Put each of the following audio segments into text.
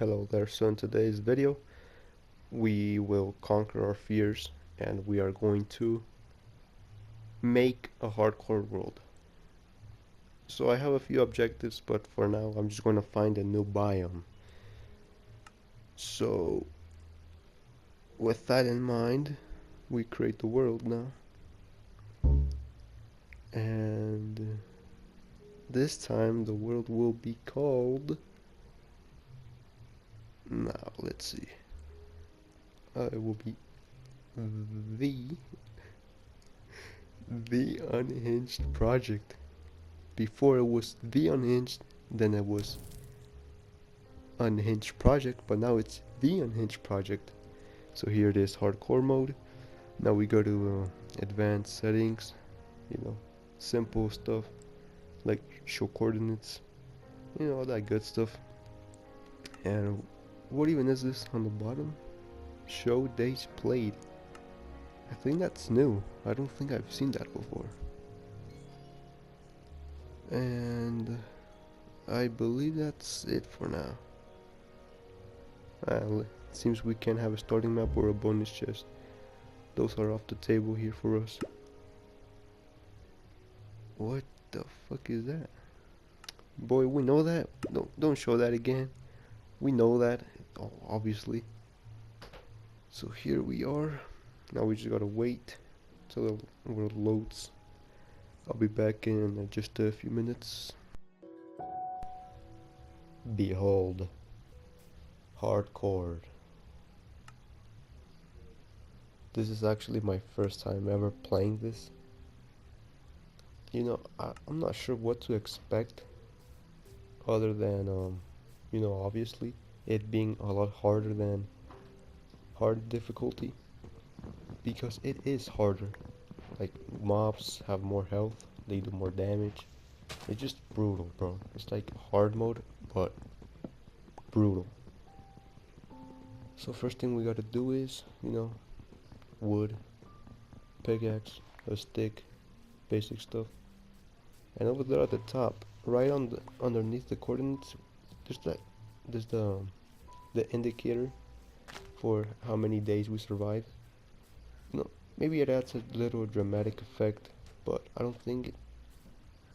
Hello there. So in today's video we will conquer our fears and we are going to make a hardcore world. So I have a few objectives, but for now I'm just going to find a new biome. So with that in mind, we create the world now. And this time the world will be called, now let's see, it will be the Unhinged Project. Before it was the Unhinged, then it was Unhinged Project, but now it's the Unhinged Project. So here it is, hardcore mode. Now we go to advanced settings, simple stuff like show coordinates, all that good stuff. And what even is this on the bottom? Show days played. I think that's new. I don't think I've seen that before. And I believe that's it for now. It seems we can have a starting map or a bonus chest. Those are off the table here for us. What the fuck is that? Boy, we know that. Don't show that again. We know that, obviously. So here we are. Now we just gotta wait till the world loads. I'll be back in just a few minutes. Behold, hardcore. This is actually my first time ever playing this. I'm not sure what to expect other than, obviously it being a lot harder than hard difficulty, because it is harder. Like, mobs have more health, they do more damage. It's just brutal, bro. It's like hard mode, but brutal. So first thing we gotta do is, wood, pickaxe, a stick, basic stuff. And over there at the top, right on underneath the coordinates, there's the indicator for how many days we survive. Maybe it adds a little dramatic effect, but I don't think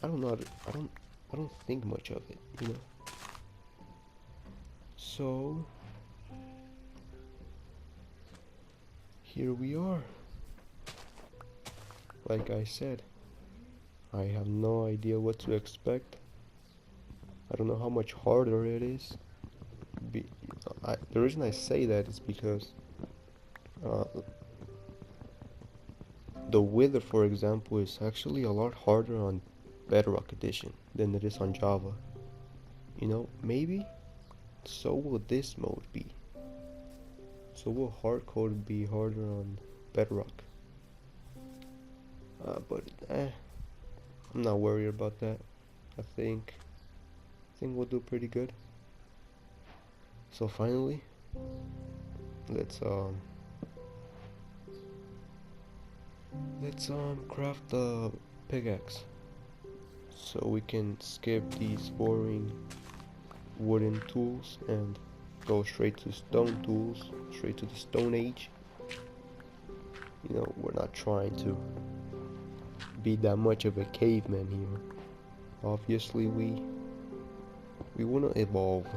I don't think much of it. So here we are. Like I said, I have no idea what to expect. I don't know how much harder it is. The reason I say that is because the wither, for example, is actually a lot harder on Bedrock Edition than it is on Java. Maybe so will this mode be. So will hardcore be harder on Bedrock. But I'm not worried about that. I think we'll do pretty good. So finally, let's craft the pickaxe so we can skip these boring wooden tools and go straight to stone tools, straight to the Stone Age. We're not trying to be that much of a caveman here. Obviously we want to evolve.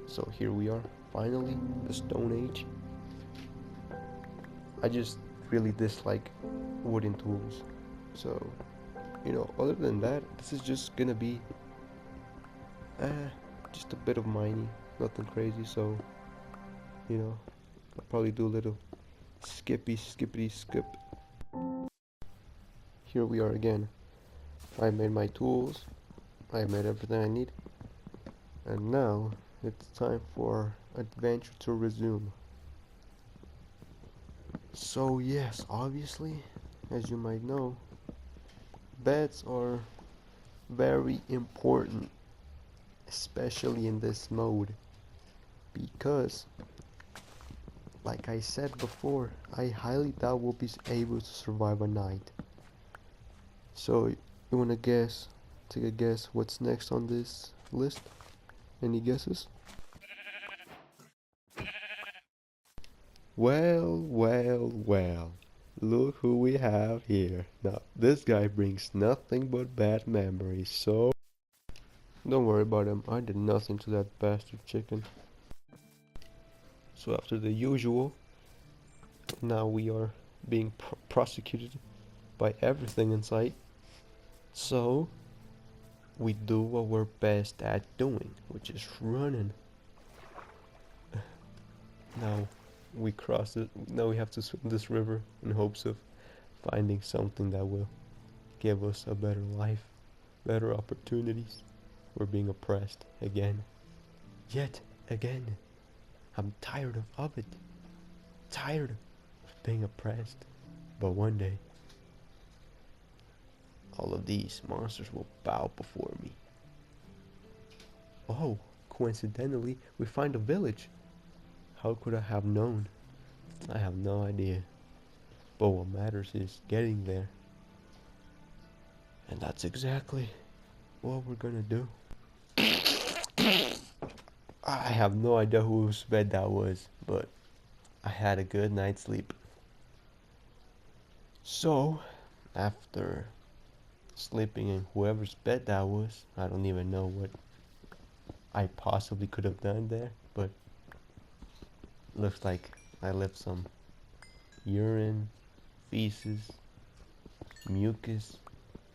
So here we are, finally, the Stone Age. I just really dislike wooden tools. So, other than that, this is just gonna be just a bit of mining, nothing crazy. So, I'll probably do a little skippity skip. Here we are again. I made my tools, I made everything I need, and now it's time for adventure to resume. So yes, obviously, as you might know, beds are very important, especially in this mode, because like I said before, I highly doubt we'll be able to survive a night. So you wanna take a guess what's next on this list? Any guesses? Well, well, well. Look who we have here. Now, this guy brings nothing but bad memories, so don't worry about him. I did nothing to that bastard chicken. So after the usual, now we are being prosecuted by everything in sight. So we do what we're best at doing, which is running. Now we cross it. Now we have to swim this river in hopes of finding something that will give us a better life, better opportunities. We're being oppressed again. Yet again. I'm tired of it. Tired of being oppressed. But one day, all of these monsters will bow before me. Oh, coincidentally, we find a village. How could I have known? I have no idea. But what matters is getting there. And that's exactly what we're gonna do. I have no idea whose bed that was, but I had a good night's sleep. So, after sleeping in whoever's bed that was, I don't even know what I possibly could have done there, but looks like I left some urine, feces, mucus,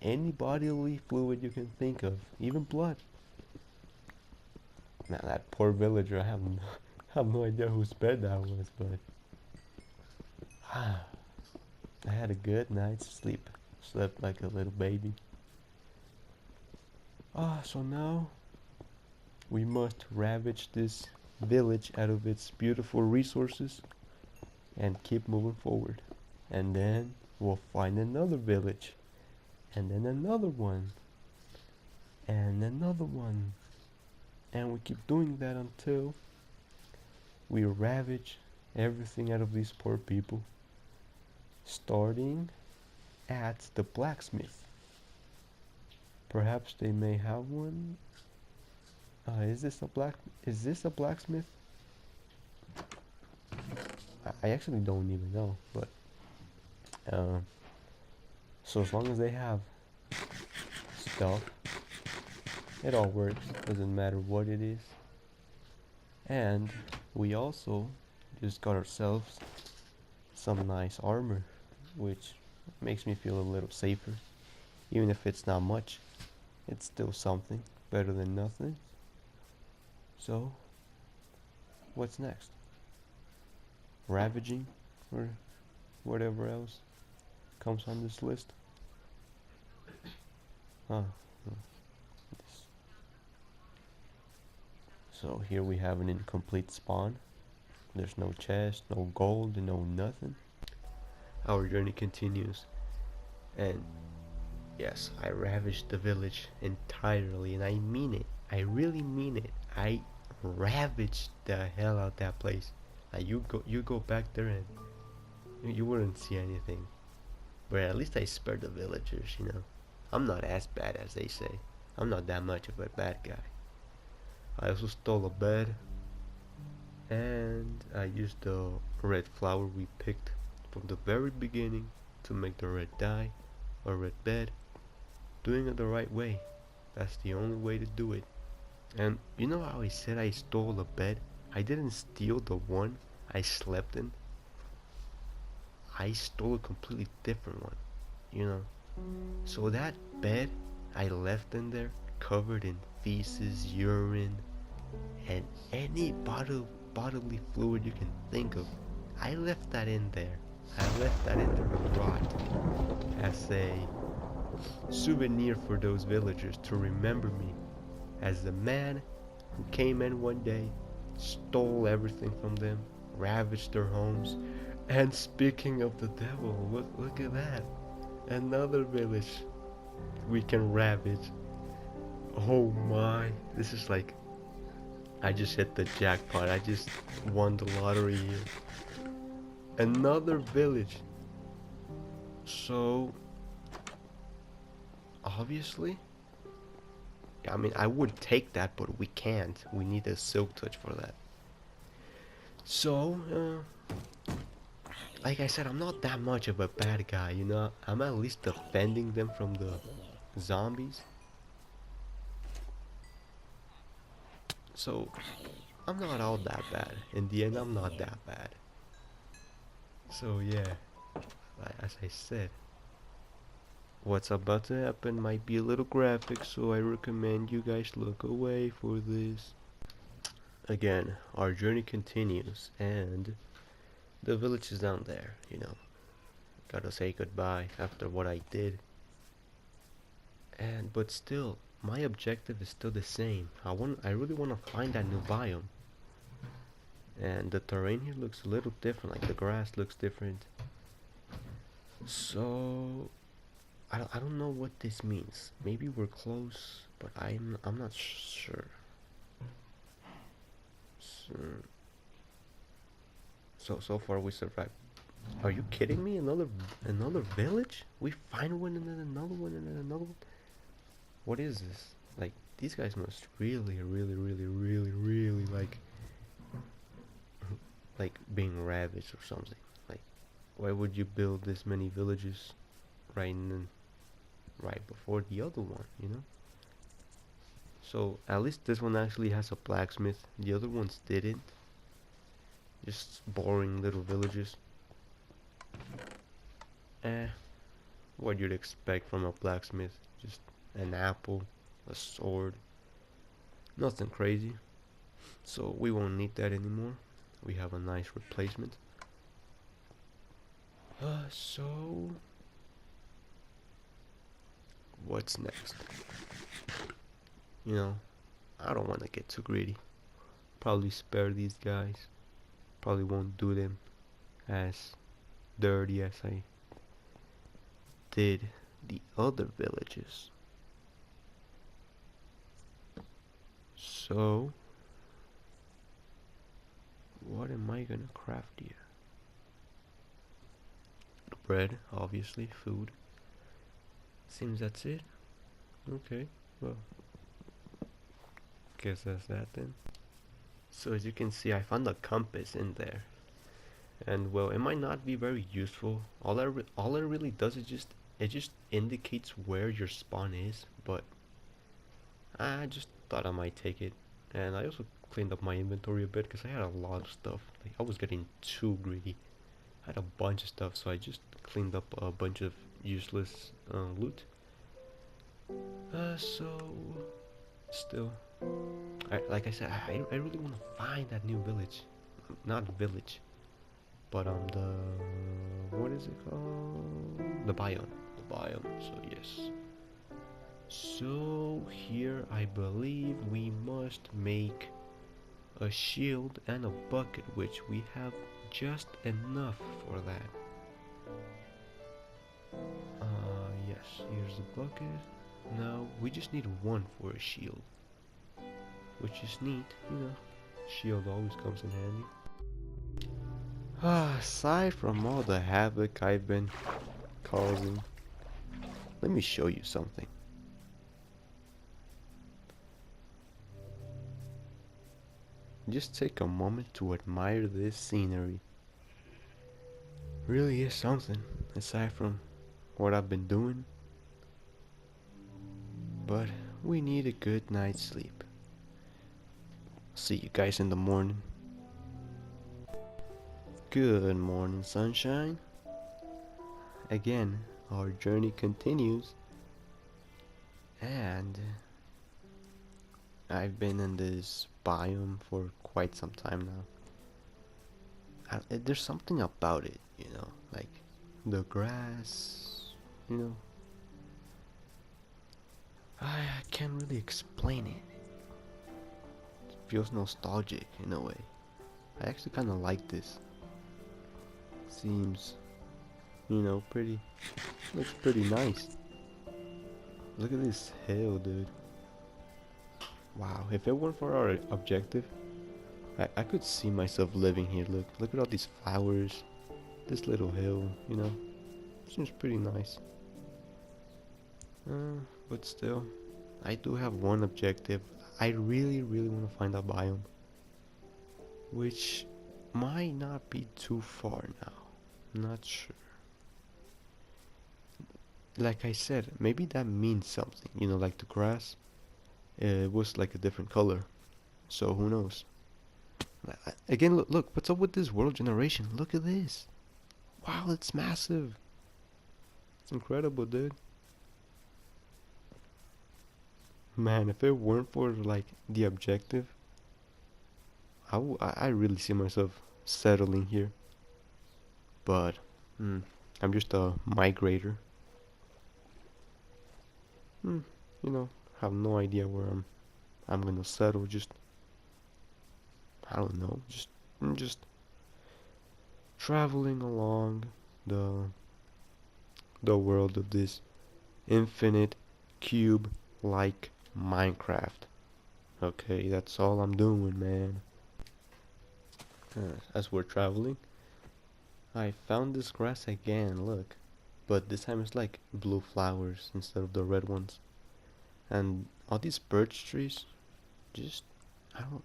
any bodily fluid you can think of, even blood. Now that poor villager, have no idea whose bed that was, but I had a good night's sleep. Slept like a little baby. So now we must ravage this village out of its beautiful resources and keep moving forward. And then we'll find another village, and then another one, and another one. And we keep doing that until we ravage everything out of these poor people, starting at the blacksmith. Perhaps they may have one. Is this a blacksmith? I actually don't even know, but so as long as they have stuff, it all works. Doesn't matter what it is. And we also just got ourselves some nice armor, which makes me feel a little safer. Even if it's not much, it's still something better than nothing. So, what's next? Ravaging or whatever else comes on this list? So here we have an incomplete spawn. There's no chest, no gold, no nothing. Our journey continues. And yes, I ravaged the village entirely, and I mean it. I really mean it. I ravaged the hell out that place. You go back there and you wouldn't see anything. But at least I spared the villagers, you know. I'm not as bad as they say. I'm not that much of a bad guy. I also stole a bed, and I used the red flower we picked from the very beginning to make the red dye, or red bed. Doing it the right way. That's the only way to do it. And you know how I said I stole a bed? I didn't steal the one I slept in. I stole a completely different one, you know. So that bed I left in there, covered in feces, urine, and any bodily fluid you can think of, I left that in there. I left that in there to rot as a souvenir for those villagers to remember me as the man who came in one day, stole everything from them, ravaged their homes. And speaking of the devil, look at that. Another village we can ravage. Oh my, this is like, I just hit the jackpot. I just won the lottery here. Another village. So obviously, I mean, I would take that, but we can't. We need a silk touch for that. So, like I said, I'm not that much of a bad guy, you know? I'm at least defending them from the zombies. So, I'm not all that bad. In the end, I'm not that bad. So, yeah, as I said, what's about to happen might be a little graphic, so I recommend you guys look away for this. Again, our journey continues, and the village is down there, you know. Gotta say goodbye after what I did. But still, my objective is still the same. I really want to find that new biome. And the terrain here looks a little different, like the grass looks different. So I don't know what this means. Maybe we're close, but I'm not sure. So, so far we survived. Are you kidding me? Another village? We find one and then another one and then another one. What is this? Like, these guys must really like being ravaged or something. Like, why would you build this many villages right before the other one, you know? So at least this one actually has a blacksmith. The other ones didn't. Just boring little villages. Eh, what you'd expect from a blacksmith. Just an apple, a sword. Nothing crazy. So we won't need that anymore. We have a nice replacement. So what's next? You know, I don't want to get too greedy. Probably spare these guys. Probably won't do them as dirty as I did the other villages. So, what am I gonna craft here? Bread, obviously, food. Seems that's it. Okay, well, guess that's that then. So as you can see, I found a compass in there. And well, it might not be very useful. All it really does is just indicates where your spawn is, but I just thought I might take it. And I also cleaned up my inventory a bit because I had a lot of stuff. Like, I was getting too greedy. I had a bunch of stuff, so I just cleaned up a bunch of useless loot. So still, like I said, I really want to find that new village. Not village, but the what is it called? The biome. The biome. So yes. So here I believe we must make a shield and a bucket, which we have just enough for that. Yes, here's the bucket. Now we just need one for a shield, which is neat, you know. Shield always comes in handy. Aside from all the havoc I've been causing, let me show you something. Just take a moment to admire this scenery. Really is something, aside from what I've been doing. But we need a good night's sleep. See you guys in the morning. Good morning, sunshine. Again, our journey continues. And I've been in this biome for quite some time now. There's something about it, you know, like the grass, you know. I can't really explain it. It feels nostalgic in a way. I actually kind of like this. Seems, you know, looks pretty nice. Look at this hill, dude. Wow, if it weren't for our objective, I could see myself living here. Look at all these flowers. This little hill, you know. Seems pretty nice. But still, I do have one objective. I really want to find a biome. Which might not be too far now. Not sure. Like I said, maybe that means something. Like the grass, it was like a different color. So who knows? Again, look, what's up with this world generation? Look at this. Wow, it's massive. It's incredible, dude. Man, if it weren't for like the objective, I really see myself settling here. But I'm just a migrator. Hmm, you know, have no idea where I'm gonna settle. Just I don't know. Just traveling along the the world of this infinite cube like Minecraft. Okay, that's all I'm doing, man. As we're traveling, I found this grass again, look. But this time it's like blue flowers instead of the red ones. And all these birch trees, just I don't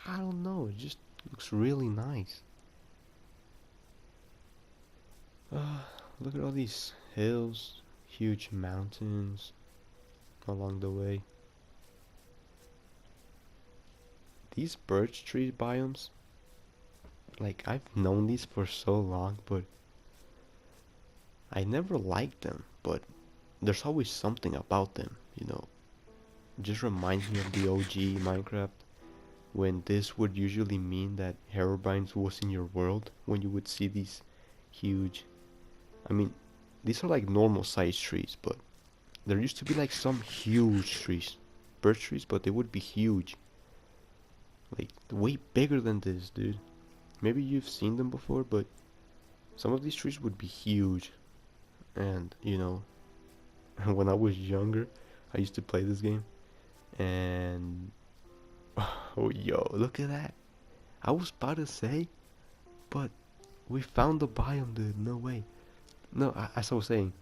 I don't know, it just looks really nice. Uh, Look at all these hills, huge mountains along the way. These birch tree biomes, like I've known these for so long, but I never liked them. But there's always something about them, Just reminds me of the OG Minecraft when this would usually mean that Herobrines was in your world when you would see these huge. I mean, these are like normal sized trees, but there used to be like some huge trees, birch trees, but they would be huge, like way bigger than this, dude. Maybe you've seen them before, but some of these trees would be huge. And when I was younger, I used to play this game, and oh, yo, look at that. I was about to say, but we found the biome, dude. No way. No, as I was saying,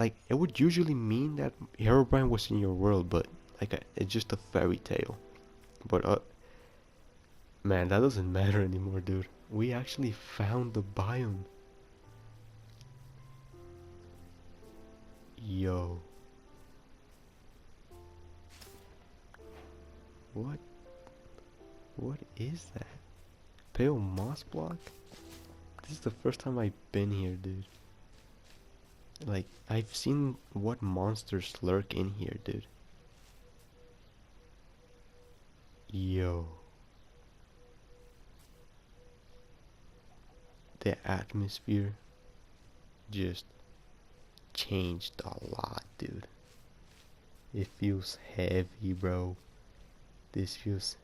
like it would usually mean that Herobrine was in your world, but like it's just a fairy tale. But man, that doesn't matter anymore, dude. We actually found the biome. Yo, what? What is that? Pale moss block? This is the first time I've been here, dude. Like, I've seen what monsters lurk in here, dude. Yo. The atmosphere just changed a lot, dude. It feels heavy, bro. This feels...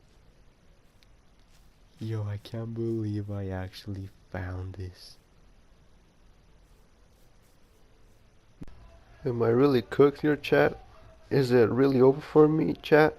Yo, I can't believe I actually found this. Am I really cooked here, chat? Is it really over for me, chat?